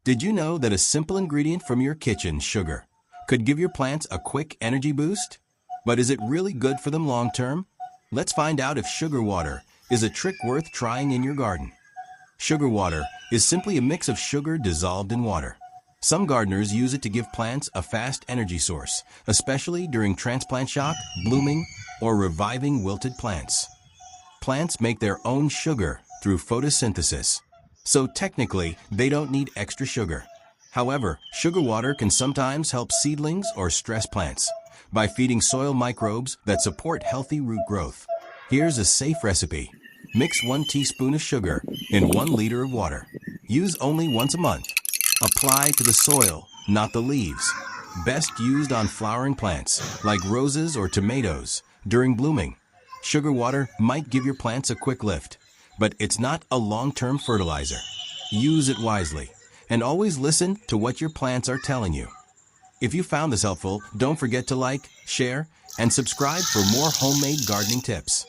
Did you know that a simple ingredient from your kitchen, sugar, could give your plants a quick energy boost? But is it really good for them long term? Let's find out if sugar water is a trick worth trying in your garden. Sugar water is simply a mix of sugar dissolved in water. Some gardeners use it to give plants a fast energy source, especially during transplant shock, blooming, or reviving wilted plants. Plants make their own sugar through photosynthesis, so technically they don't need extra sugar. However, sugar water can sometimes help seedlings or stress plants by feeding soil microbes that support healthy root growth. Here's a safe recipe. Mix 1 teaspoon of sugar in 1 liter of water. Use only once a month. Apply to the soil, not the leaves. Best used on flowering plants, like roses or tomatoes, during blooming. Sugar water might give your plants a quick lift, but it's not a long-term fertilizer. Use it wisely, and always listen to what your plants are telling you. If you found this helpful, don't forget to like, share, and subscribe for more homemade gardening tips.